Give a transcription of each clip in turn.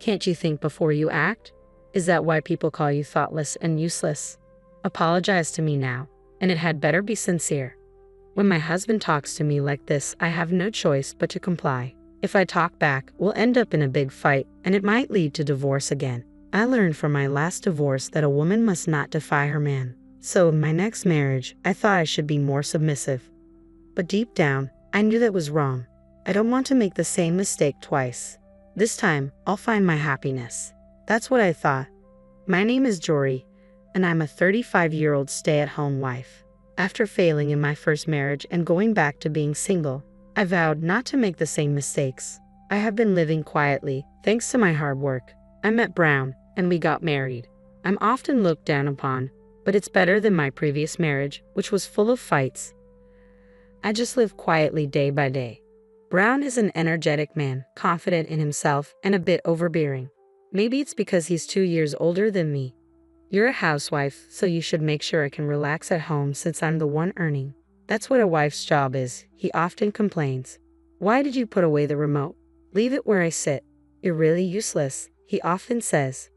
Can't you think before you act? Is that why people call you thoughtless and useless? Apologize to me now, and it had better be sincere. When my husband talks to me like this, I have no choice but to comply. If I talk back, we'll end up in a big fight, and it might lead to divorce again. I learned from my last divorce that a woman must not defy her man. So in my next marriage, I thought I should be more submissive. But deep down, I knew that was wrong. I don't want to make the same mistake twice. This time, I'll find my happiness. That's what I thought. My name is Jory, and I'm a 35-year-old stay-at-home wife. After failing in my first marriage and going back to being single, I vowed not to make the same mistakes. I have been living quietly, thanks to my hard work. I met Brown, and we got married. I'm often looked down upon, but it's better than my previous marriage, which was full of fights. I just live quietly day by day. Brown is an energetic man, confident in himself and a bit overbearing. Maybe it's because he's 2 years older than me. You're a housewife, so you should make sure I can relax at home since I'm the one earning. That's what a wife's job is, he often complains. Why did you put away the remote? Leave it where I sit. You're really useless, he often says.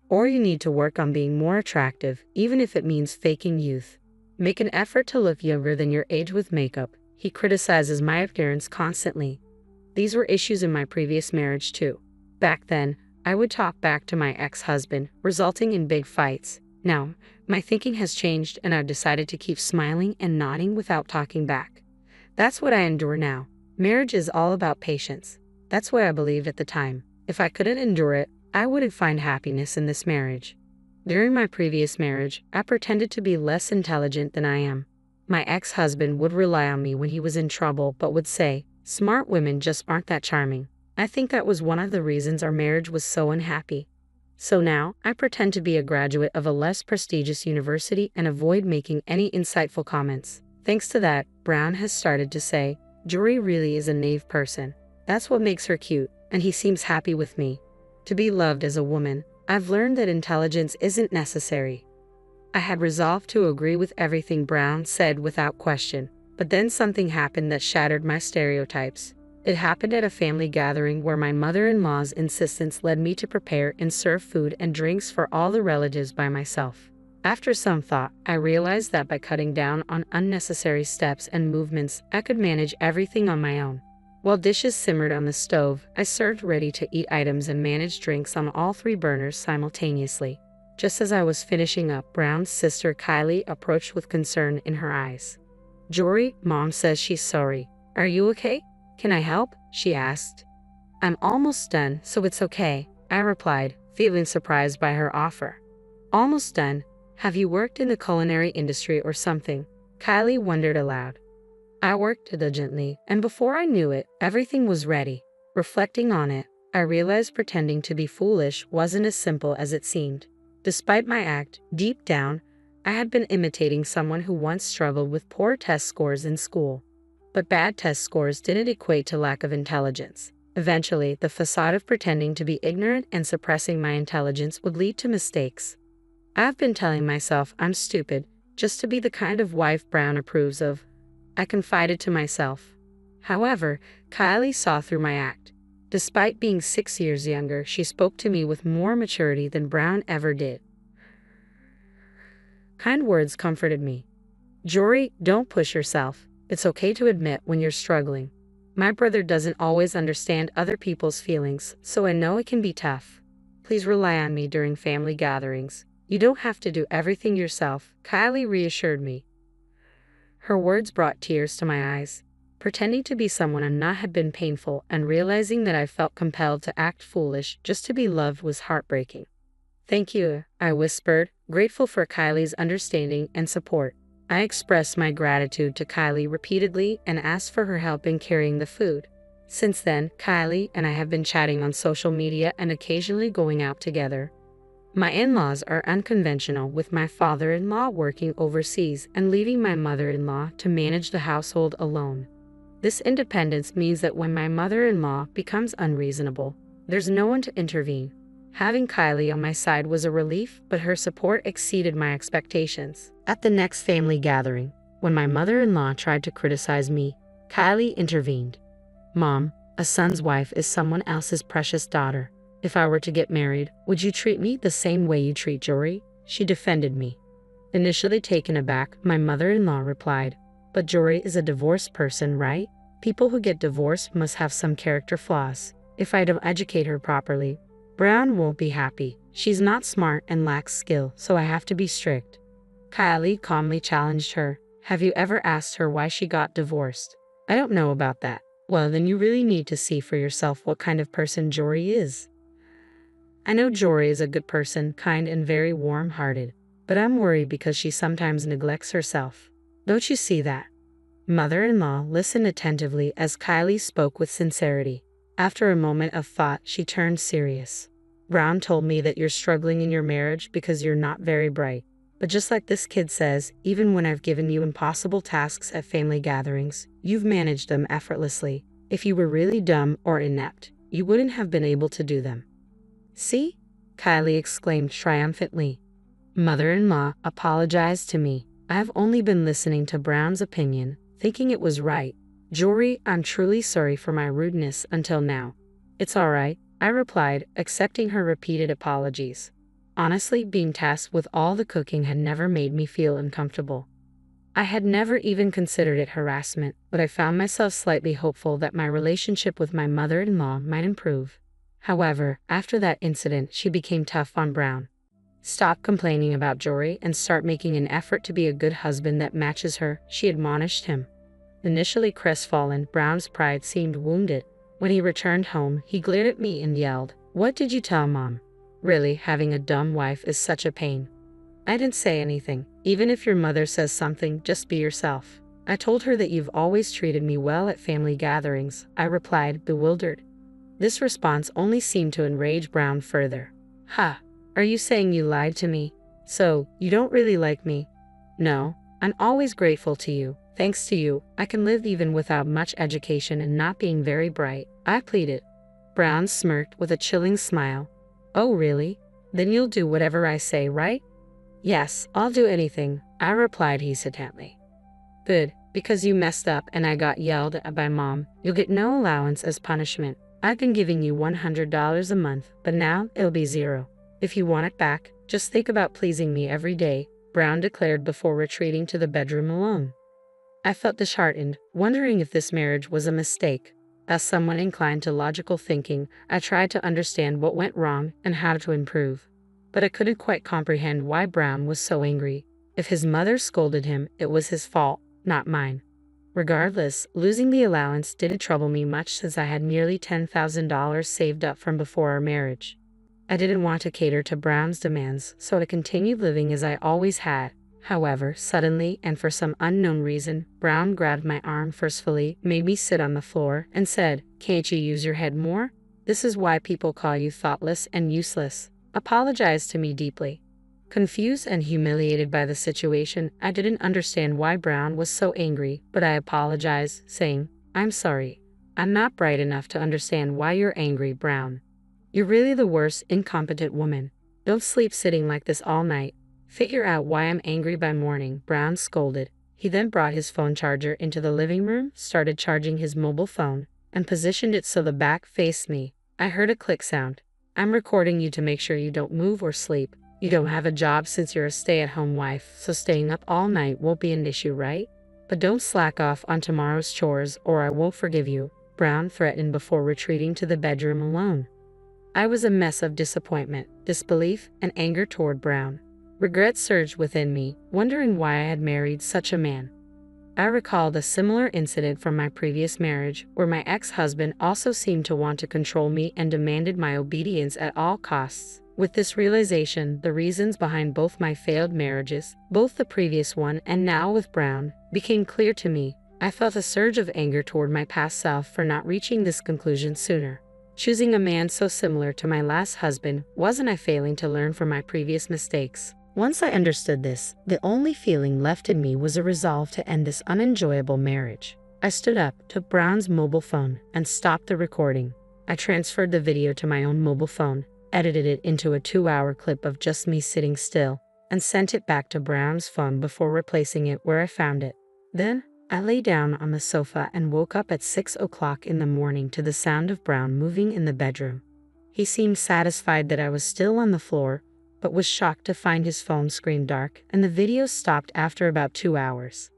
Or you need to work on being more attractive, even if it means faking youth. Make an effort to look younger than your age with makeup. He criticizes my appearance constantly. These were issues in my previous marriage too. Back then, I would talk back to my ex-husband, resulting in big fights. Now, my thinking has changed and I've decided to keep smiling and nodding without talking back. That's what I endure now. Marriage is all about patience. That's what I believed at the time. If I couldn't endure it, I wouldn't find happiness in this marriage. During my previous marriage, I pretended to be less intelligent than I am. My ex-husband would rely on me when he was in trouble but would say, "Smart women just aren't that charming." I think that was one of the reasons our marriage was so unhappy. So now, I pretend to be a graduate of a less prestigious university and avoid making any insightful comments. Thanks to that, Brown has started to say, "Jory really is a naive person. That's what makes her cute, and he seems happy with me." To be loved as a woman, I've learned that intelligence isn't necessary. I had resolved to agree with everything Brown said without question, but then something happened that shattered my stereotypes. It happened at a family gathering where my mother-in-law's insistence led me to prepare and serve food and drinks for all the relatives by myself. After some thought, I realized that by cutting down on unnecessary steps and movements, I could manage everything on my own. While dishes simmered on the stove, I served ready-to-eat items and managed drinks on all 3 burners simultaneously. Just as I was finishing up, Brown's sister Kylie approached with concern in her eyes. "Jory, Mom says she's sorry. Are you okay? Can I help?" she asked. "I'm almost done, so it's okay," I replied, feeling surprised by her offer. "Almost done? Have you worked in the culinary industry or something?" Kylie wondered aloud. I worked diligently, and before I knew it, everything was ready. Reflecting on it, I realized pretending to be foolish wasn't as simple as it seemed. Despite my act, deep down, I had been imitating someone who once struggled with poor test scores in school. But bad test scores didn't equate to lack of intelligence. Eventually, the facade of pretending to be ignorant and suppressing my intelligence would lead to mistakes. I've been telling myself I'm stupid, just to be the kind of wife Brown approves of. I confided to myself. However, Kylie saw through my act. Despite being 6 years younger, she spoke to me with more maturity than Brown ever did. Kind words comforted me. "Jory, don't push yourself. It's okay to admit when you're struggling. My brother doesn't always understand other people's feelings, so I know it can be tough. Please rely on me during family gatherings. You don't have to do everything yourself," Kylie reassured me. Her words brought tears to my eyes. Pretending to be someone I'm not had been painful, and realizing that I felt compelled to act foolish just to be loved was heartbreaking. "Thank you," I whispered, grateful for Kylie's understanding and support. I expressed my gratitude to Kylie repeatedly and asked for her help in carrying the food. Since then, Kylie and I have been chatting on social media and occasionally going out together. My in-laws are unconventional, with my father-in-law working overseas and leaving my mother-in-law to manage the household alone. This independence means that when my mother-in-law becomes unreasonable, there's no one to intervene. Having Kylie on my side was a relief, but her support exceeded my expectations. At the next family gathering, when my mother-in-law tried to criticize me, Kylie intervened. "Mom, a son's wife is someone else's precious daughter. If I were to get married, would you treat me the same way you treat Jory? She defended me. Initially taken aback, my mother-in-law replied, but Jory is a divorced person, right? People who get divorced must have some character flaws. If I don't educate her properly, Brown won't be happy. She's not smart and lacks skill, so I have to be strict. Kylie calmly challenged her. Have you ever asked her why she got divorced? I don't know about that. Well, then you really need to see for yourself what kind of person Jory is. I know Jory is a good person, kind and very warm-hearted, but I'm worried because she sometimes neglects herself. Don't you see that? Mother-in-law listened attentively as Kylie spoke with sincerity. After a moment of thought, she turned serious. Brown told me that you're struggling in your marriage because you're not very bright. But just like this kid says, even when I've given you impossible tasks at family gatherings, you've managed them effortlessly. If you were really dumb or inept, you wouldn't have been able to do them. See? Kylie exclaimed triumphantly. Mother-in-law apologized to me. I have only been listening to Brown's opinion, thinking it was right. Jory, I'm truly sorry for my rudeness until now. It's all right, I replied, accepting her repeated apologies. Honestly, being tasked with all the cooking had never made me feel uncomfortable. I had never even considered it harassment, but I found myself slightly hopeful that my relationship with my mother-in-law might improve. However, after that incident, she became tough on Brown. Stop complaining about Jory and start making an effort to be a good husband that matches her, she admonished him. Initially crestfallen, Brown's pride seemed wounded. When he returned home, he glared at me and yelled, "What did you tell Mom? Really, having a dumb wife is such a pain." I didn't say anything. Even if your mother says something, just be yourself. I told her that you've always treated me well at family gatherings, I replied, bewildered. This response only seemed to enrage Brown further. Ha! Are you saying you lied to me? So, you don't really like me? No, I'm always grateful to you. Thanks to you, I can live even without much education and not being very bright, I pleaded. Brown smirked with a chilling smile. Oh really? Then you'll do whatever I say, right? Yes, I'll do anything, I replied hesitantly. Good, because you messed up and I got yelled at by Mom. You'll get no allowance as punishment. I've been giving you $100 a month, but now it'll be zero. If you want it back, just think about pleasing me every day, Brown declared before retreating to the bedroom alone. I felt disheartened, wondering if this marriage was a mistake. As someone inclined to logical thinking, I tried to understand what went wrong and how to improve. But I couldn't quite comprehend why Brown was so angry. If his mother scolded him, it was his fault, not mine. Regardless, losing the allowance didn't trouble me much since I had nearly $10,000 saved up from before our marriage. I didn't want to cater to Brown's demands, so I continued living as I always had. However, suddenly, and for some unknown reason, Brown grabbed my arm forcefully, made me sit on the floor, and said, "Can't you use your head more? This is why people call you thoughtless and useless." Apologized to me deeply. Confused and humiliated by the situation, I didn't understand why Brown was so angry, but I apologized, saying, "I'm sorry. I'm not bright enough to understand why you're angry, Brown. You're really the worst incompetent woman. Don't sleep sitting like this all night. Figure out why I'm angry by morning," Brown scolded. He then brought his phone charger into the living room, started charging his mobile phone, and positioned it so the back faced me. I heard a click sound. "I'm recording you to make sure you don't move or sleep. You don't have a job since you're a stay-at-home wife, so staying up all night won't be an issue, right? But don't slack off on tomorrow's chores or I won't forgive you," Brown threatened before retreating to the bedroom alone. I was a mess of disappointment, disbelief, and anger toward Brown. Regret surged within me, wondering why I had married such a man. I recalled a similar incident from my previous marriage, where my ex-husband also seemed to want to control me and demanded my obedience at all costs. With this realization, the reasons behind both my failed marriages, both the previous one and now with Brown, became clear to me. I felt a surge of anger toward my past self for not reaching this conclusion sooner. Choosing a man so similar to my last husband, wasn't I failing to learn from my previous mistakes? Once I understood this, the only feeling left in me was a resolve to end this unenjoyable marriage. I stood up, took Brown's mobile phone, and stopped the recording. I transferred the video to my own mobile phone, edited it into a 2-hour clip of just me sitting still, and sent it back to Brown's phone before replacing it where I found it. Then, I lay down on the sofa and woke up at 6 o'clock in the morning to the sound of Brown moving in the bedroom. He seemed satisfied that I was still on the floor, but was shocked to find his phone screen dark and the video stopped after about 2 hours.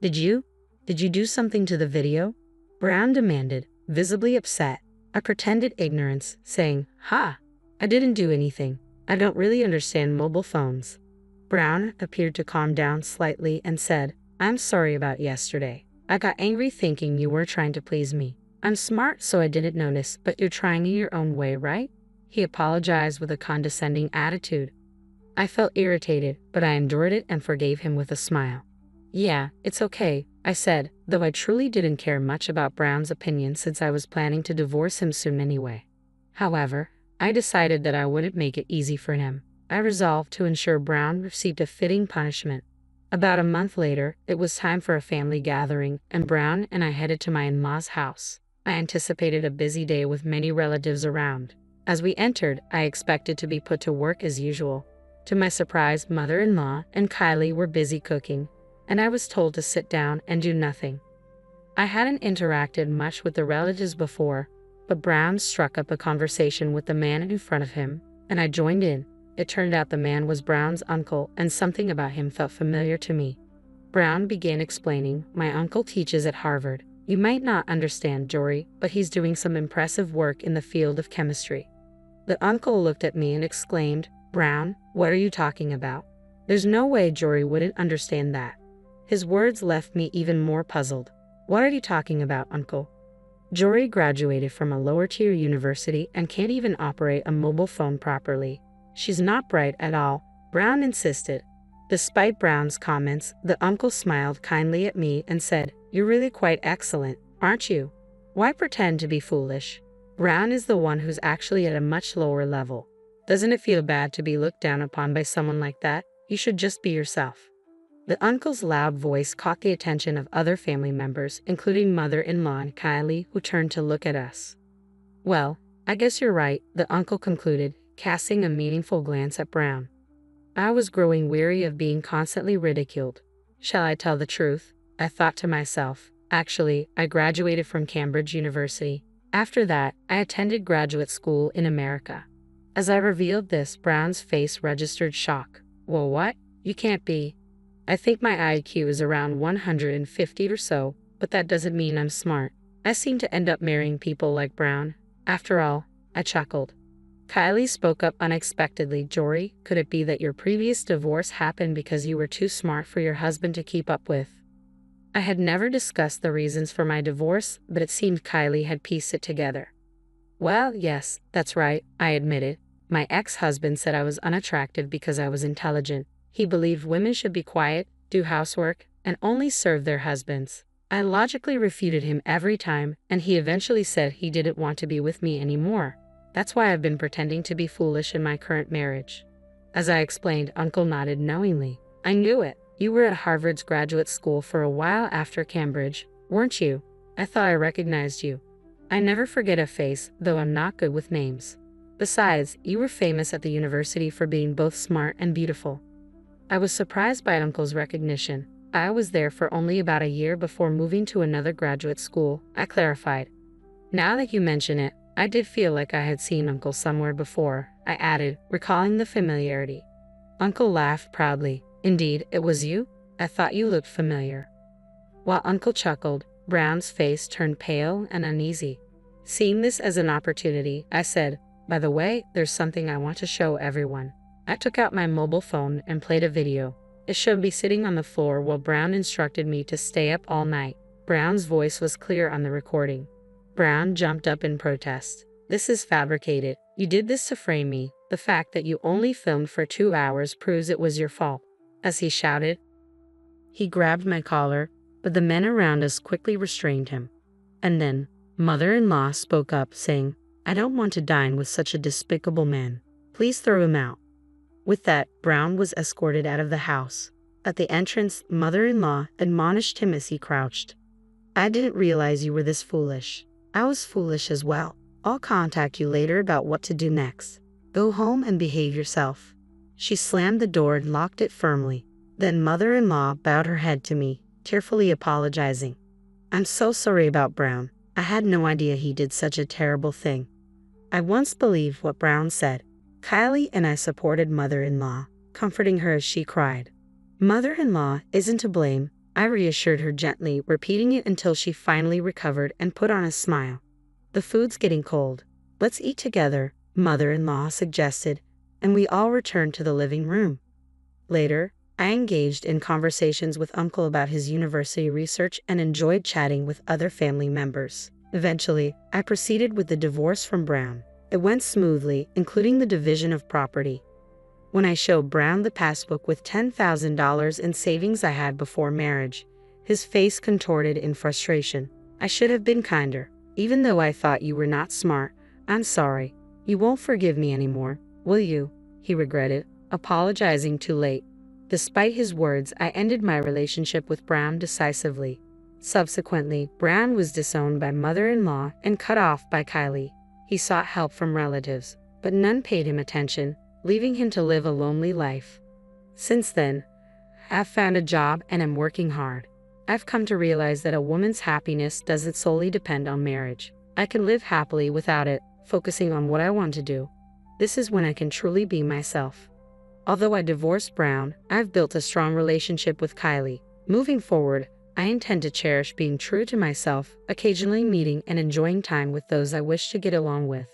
Did you do something to the video? Brown demanded, visibly upset. I pretended ignorance, saying, "Ha! I didn't do anything. I don't really understand mobile phones." Brown appeared to calm down slightly and said, "I'm sorry about yesterday. I got angry thinking you were trying to please me. I'm smart, so I didn't notice, but you're trying in your own way, right?" He apologized with a condescending attitude. I felt irritated, but I endured it and forgave him with a smile. "Yeah, it's okay," I said, though I truly didn't care much about Brown's opinion since I was planning to divorce him soon anyway. However, I decided that I wouldn't make it easy for him. I resolved to ensure Brown received a fitting punishment. About a month later, it was time for a family gathering, and Brown and I headed to my in-law's house. I anticipated a busy day with many relatives around. As we entered, I expected to be put to work as usual. To my surprise, mother-in-law and Kylie were busy cooking, and I was told to sit down and do nothing. I hadn't interacted much with the relatives before, but Brown struck up a conversation with the man in front of him, and I joined in. It turned out the man was Brown's uncle, and something about him felt familiar to me. Brown began explaining, "My uncle teaches at Harvard. You might not understand, Jory, but he's doing some impressive work in the field of chemistry." The uncle looked at me and exclaimed, "Brown, what are you talking about? There's no way Jory wouldn't understand that." His words left me even more puzzled. "What are you talking about, uncle? Jory graduated from a lower-tier university and can't even operate a mobile phone properly. She's not bright at all," Brown insisted. Despite Brown's comments, the uncle smiled kindly at me and said, "You're really quite excellent, aren't you? Why pretend to be foolish? Brown is the one who's actually at a much lower level. Doesn't it feel bad to be looked down upon by someone like that? You should just be yourself." The uncle's loud voice caught the attention of other family members, including mother-in-law and Kylie, who turned to look at us. "Well, I guess you're right," the uncle concluded, casting a meaningful glance at Brown. I was growing weary of being constantly ridiculed. Shall I tell the truth? I thought to myself. Actually, I graduated from Cambridge University. After that, I attended graduate school in America. As I revealed this, Brown's face registered shock. "Well, what? You can't be. I think my IQ is around 150 or so, but that doesn't mean I'm smart. I seem to end up marrying people like Brown. After all," I chuckled. Kylie spoke up unexpectedly. "Jory, could it be that your previous divorce happened because you were too smart for your husband to keep up with?" I had never discussed the reasons for my divorce, but it seemed Kylie had pieced it together. "Well, yes, that's right," I admitted. "My ex-husband said I was unattractive because I was intelligent. He believed women should be quiet, do housework, and only serve their husbands. I logically refuted him every time, and he eventually said he didn't want to be with me anymore. That's why I've been pretending to be foolish in my current marriage." As I explained, Uncle nodded knowingly. "I knew it. You were at Harvard's graduate school for a while after Cambridge, weren't you? I thought I recognized you. I never forget a face, though I'm not good with names. Besides, you were famous at the university for being both smart and beautiful." I was surprised by Uncle's recognition. "I was there for only about a year before moving to another graduate school," I clarified. "Now that you mention it, I did feel like I had seen Uncle somewhere before," I added, recalling the familiarity. Uncle laughed proudly. "Indeed, it was you? I thought you looked familiar." While Uncle chuckled, Brown's face turned pale and uneasy. Seeing this as an opportunity, I said, "By the way, there's something I want to show everyone." I took out my mobile phone and played a video. It should be sitting on the floor while Brown instructed me to stay up all night. Brown's voice was clear on the recording. Brown jumped up in protest. "This is fabricated. You did this to frame me. The fact that you only filmed for 2 hours proves it was your fault." As he shouted, he grabbed my collar, but the men around us quickly restrained him. And then, mother-in-law spoke up, saying, "I don't want to dine with such a despicable man. Please throw him out." With that, Brown was escorted out of the house. At the entrance, mother-in-law admonished him as he crouched. "I didn't realize you were this foolish." "I was foolish as well. I'll contact you later about what to do next. Go home and behave yourself." She slammed the door and locked it firmly. Then mother-in-law bowed her head to me, tearfully apologizing. "I'm so sorry about Brown. I had no idea he did such a terrible thing." I once believed what Brown said. Kylie and I supported mother-in-law, comforting her as she cried. Mother-in-law isn't to blame, I reassured her gently, repeating it until she finally recovered and put on a smile. The food's getting cold. Let's eat together, mother-in-law suggested, and we all returned to the living room. Later, I engaged in conversations with Uncle about his university research and enjoyed chatting with other family members. Eventually, I proceeded with the divorce from Brown. It went smoothly, including the division of property. When I showed Brown the passbook with $10,000 in savings I had before marriage, his face contorted in frustration. I should have been kinder. Even though I thought you were not smart, I'm sorry. You won't forgive me anymore, will you? He regretted, apologizing too late. Despite his words, I ended my relationship with Brown decisively. Subsequently, Brown was disowned by mother-in-law and cut off by Kylie. He sought help from relatives, but none paid him attention, leaving him to live a lonely life. Since then, I've found a job and am working hard. I've come to realize that a woman's happiness doesn't solely depend on marriage. I can live happily without it, focusing on what I want to do. This is when I can truly be myself. Although I divorced Brown, I've built a strong relationship with Kylie. Moving forward, I intend to cherish being true to myself, occasionally meeting and enjoying time with those I wish to get along with.